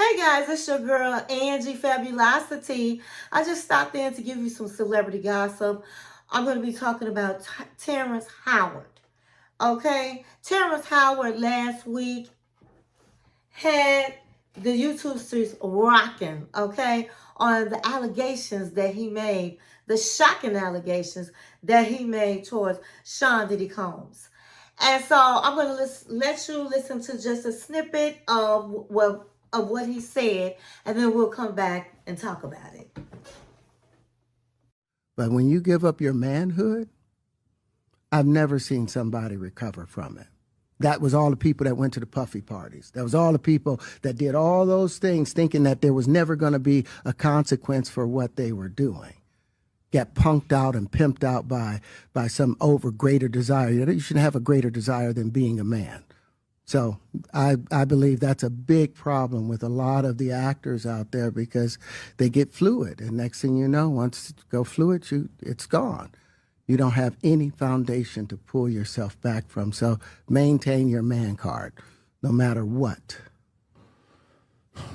Hey guys, it's your girl Angie Fabulosity. I just stopped in to give you some celebrity gossip. I'm going to be talking about Terrance Howard. Okay, Terrance Howard last week had the YouTube streets rocking. Okay, on the allegations that he made, the shocking allegations that he made towards Diddy Combs. And so I'm going to let you listen to just a snippet of what he said, and then we'll come back and talk about it. But when you give up your manhood, I've never seen somebody recover from it. That was all the people that went to the puffy parties. That was all the people that did all those things thinking that there was never going to be a consequence for what they were doing. Get punked out and pimped out by some greater desire. You shouldn't have a greater desire than being a man. So I believe that's a big problem with a lot of the actors out there because they get fluid. And next thing you know, once you go fluid, it's gone. You don't have any foundation to pull yourself back from. So maintain your man card, no matter what.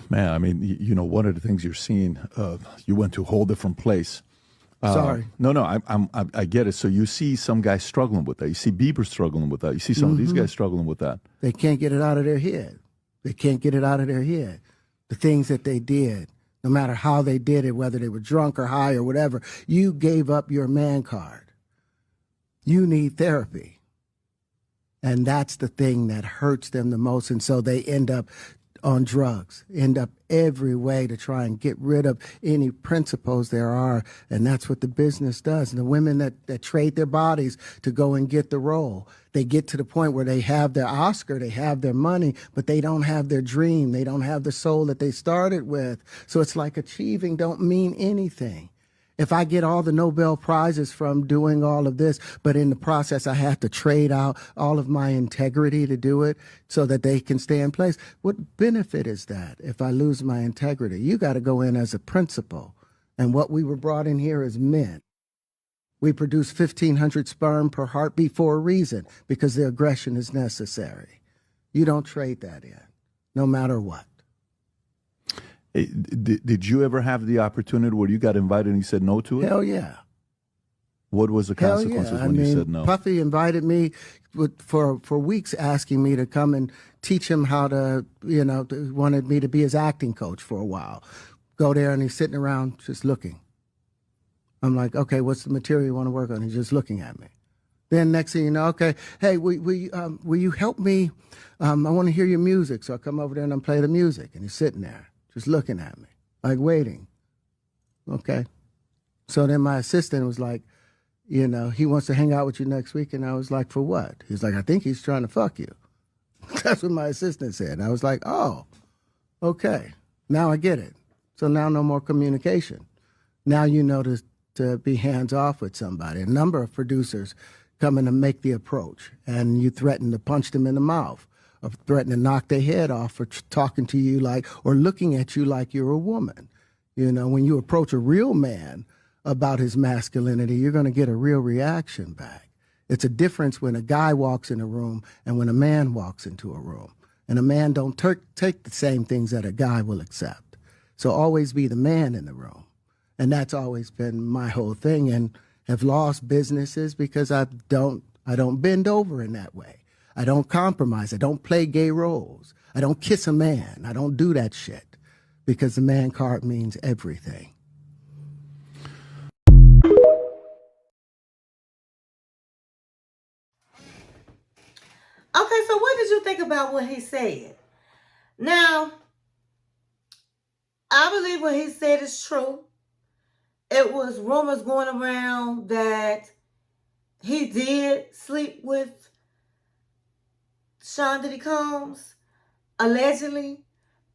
Man, I mean, one of the things you're seeing, you went to a whole different place. Sorry. No, I get it. So you see some guys struggling with that. You see Bieber struggling with that. You see some of these guys struggling with that. They can't get it out of their head. They can't get it out of their head. The things that they did, no matter how they did it, whether they were drunk or high or whatever, you gave up your man card. You need therapy. And that's the thing that hurts them the most. And so they end up on drugs, end up every way to try and get rid of any principles there are. And that's what the business does. And the women that trade their bodies to go and get the role, they get to the point where they have their Oscar, they have their money, but they don't have their dream. They don't have the soul that they started with. So it's like achieving don't mean anything. If I get all the Nobel Prizes from doing all of this, but in the process I have to trade out all of my integrity to do it so that they can stay in place, what benefit is that if I lose my integrity? You got to go in as a principal. And what we were brought in here as men. We produce 1,500 sperm per heartbeat for a reason, because the aggression is necessary. You don't trade that in, no matter what. Did you ever have the opportunity where you got invited and you said no to it? Hell yeah. What was the consequences when you said no? Puffy invited me for weeks, asking me to come and teach him how to, wanted me to be his acting coach for a while. Go there and he's sitting around just looking. I'm like, okay, what's the material you want to work on? He's just looking at me. Then next thing you know, okay, hey, will you help me? I want to hear your music. So I come over there and I play the music, and he's sitting there just looking at me, like waiting. Okay. So then my assistant was like, he wants to hang out with you next week. And I was like, for what? He's like, I think he's trying to fuck you. That's what my assistant said. And I was like, oh, okay. Now I get it. So now no more communication. Now you know to be hands off with somebody. A number of producers come in and make the approach, and you threaten to punch them in the mouth, or threaten to knock their head off for talking to you or looking at you like you're a woman. When you approach a real man about his masculinity, you're going to get a real reaction back. It's a difference when a guy walks in a room and when a man walks into a room. And a man don't take the same things that a guy will accept. So always be the man in the room. And that's always been my whole thing, and have lost businesses because I don't bend over in that way. I don't compromise. I don't play gay roles. I don't kiss a man. I don't do that shit, because the man card means everything. Okay, so what did you think about what he said? Now, I believe what he said is true. It was rumors going around that he did sleep with Diddy Combs, allegedly.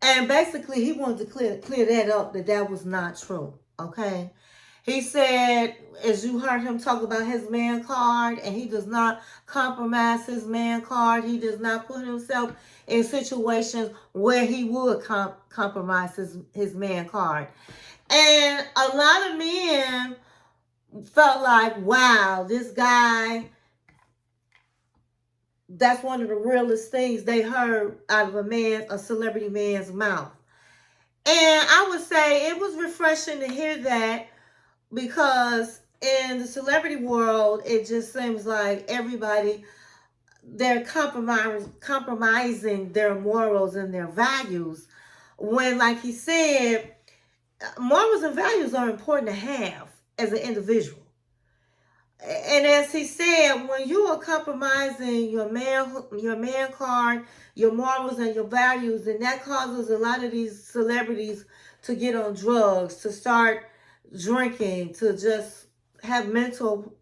And basically, he wanted to clear that up, that was not true, okay? He said, as you heard him talk about his man card, and he does not compromise his man card. He does not put himself in situations where he would compromise his man card. And a lot of men felt like, wow, this guy, that's one of the realest things they heard out of a celebrity man's mouth. And I would say it was refreshing to hear that, because in the celebrity world, it just seems like everybody, they're compromising their morals and their values. When, like he said, morals and values are important to have as an individual. And as he said, when you are compromising your man card, your morals and your values, and that causes a lot of these celebrities to get on drugs, to start drinking, to just have mental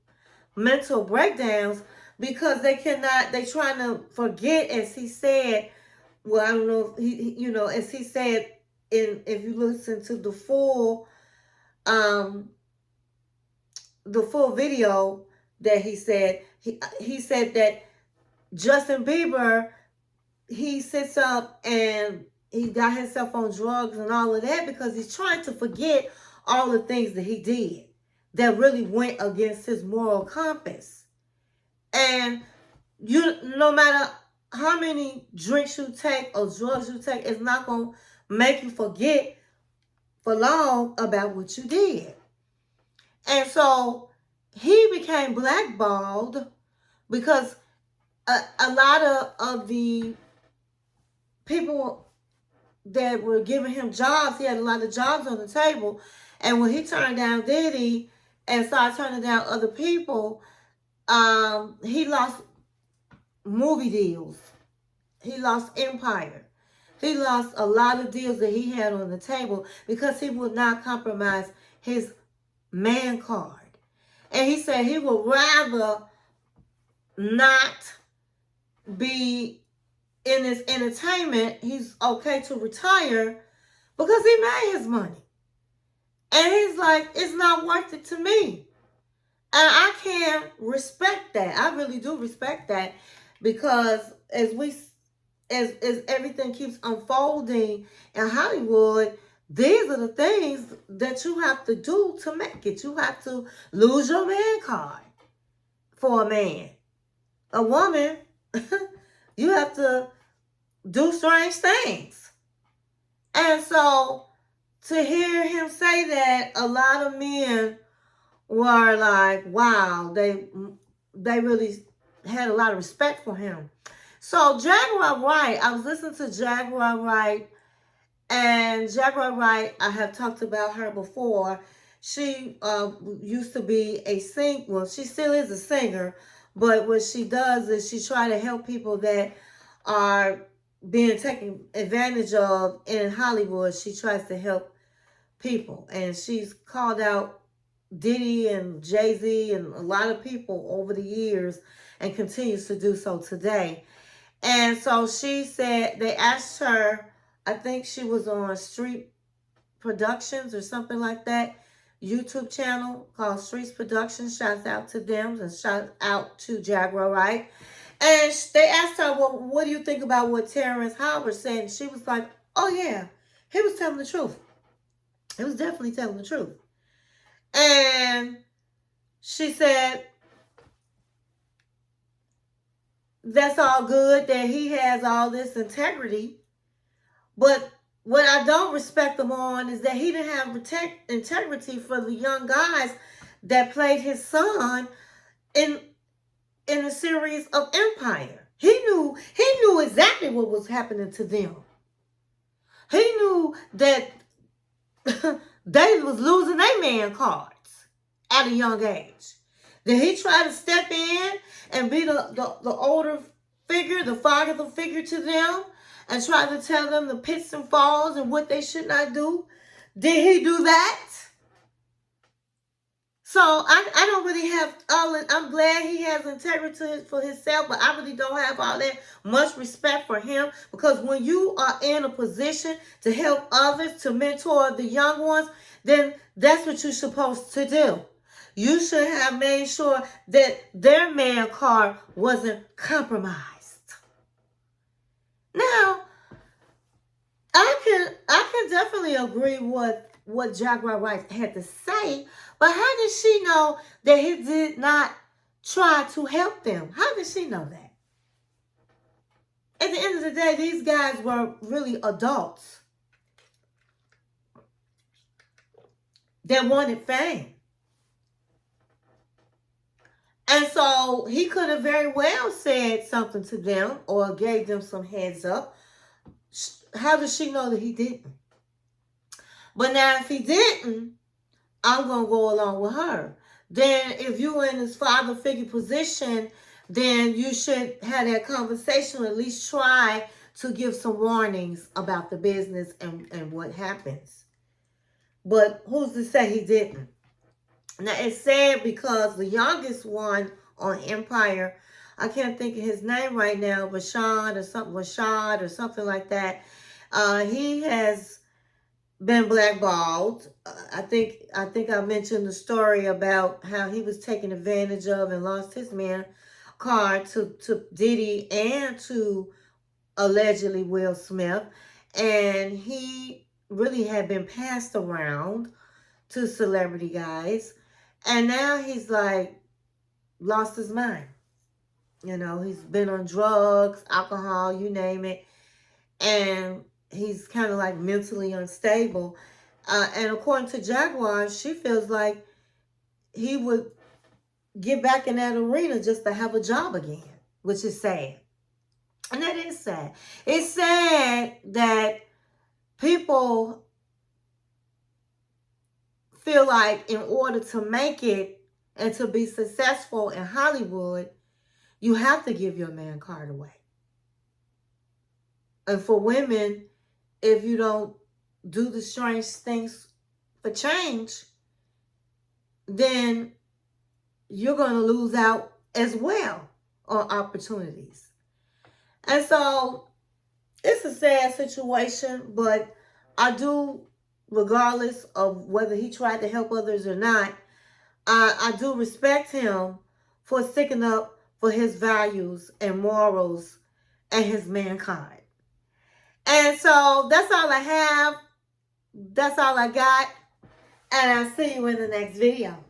breakdowns, because they trying to forget, as he said. Well, I don't know if as he said, if you listen to um the full video that he said that Justin Bieber, he sits up and he got himself on drugs and all of that because he's trying to forget all the things that he did that really went against his moral compass. And no matter how many drinks you take or drugs you take, it's not going to make you forget for long about what you did. And so he became blackballed because a lot of the people that were giving him jobs, he had a lot of jobs on the table. And when he turned down Diddy and started turning down other people, he lost movie deals. He lost Empire. He lost a lot of deals that he had on the table because he would not compromise his man card. And he said he would rather not be in this entertainment. He's okay to retire because he made his money. And he's like, it's not worth it to me. And I can respect that. I really do respect that, because as everything keeps unfolding in Hollywood, these are the things that you have to do to make it. You have to lose your man card for a man. A woman, you have to do strange things. And so to hear him say that, a lot of men were like, wow, they really had a lot of respect for him. So Jaguar Wright, I was listening to Jaguar Wright, and Jaguar Wright, I have talked about her before. She used to be a singer. Well, she still is a singer, but what she does is she tries to help people that are being taken advantage of in Hollywood. She tries to help people, and she's called out Diddy and Jay-Z and a lot of people over the years, and continues to do so today. And so she said, they asked her, I think she was on Street Productions or something like that, YouTube channel called Streets Productions. Shouts out to them, and shout out to Jaguar Wright. And they asked her, well, what do you think about what Terrance Howard said? And she was like, oh yeah, he was telling the truth. He was definitely telling the truth. And she said, that's all good that he has all this integrity, but what I don't respect him on is that he didn't have integrity for the young guys that played his son in the series of Empire. He knew exactly what was happening to them. He knew that they was losing their man cards at a young age. Then he tried to step in and be the older figure, the father figure to them, and try to tell them the pits and falls and what they should not do. Did he do that? So I don't really have I'm glad he has integrity for himself, but I really don't have all that much respect for him, because when you are in a position to help others, to mentor the young ones, then that's what you're supposed to do. You should have made sure that their man card wasn't compromised. Now, I can definitely agree with what Jaguar Wright had to say, but how did she know that he did not try to help them? How did she know that? At the end of the day, these guys were really adults. that wanted fame. And so he could have very well said something to them or gave them some heads up. How does she know that he didn't? But now if he didn't, I'm going to go along with her. Then if you're in this father figure position, then you should have that conversation, or at least try to give some warnings about the business and what happens. But who's to say he didn't? Now, it's sad because the youngest one on Empire, I can't think of his name right now, Rashad or something like that. He has been blackballed. I think I mentioned the story about how he was taken advantage of and lost his man card to Diddy and to allegedly Will Smith. And he really had been passed around to celebrity guys. And now he's like lost his mind. You know, he's been on drugs, alcohol, you name it. And he's kind of like mentally unstable. And according to Jaguar, she feels like he would get back in that arena just to have a job again, which is sad. And that is sad. It's sad that people feel like in order to make it and to be successful in Hollywood, you have to give your man card away. And for women, if you don't do the strange things for change, then you're going to lose out as well on opportunities. And so it's a sad situation, but I do, regardless of whether he tried to help others or not, I do respect him for sticking up for his values and morals and his mankind. And so that's all I have. That's all I got. And I'll see you in the next video.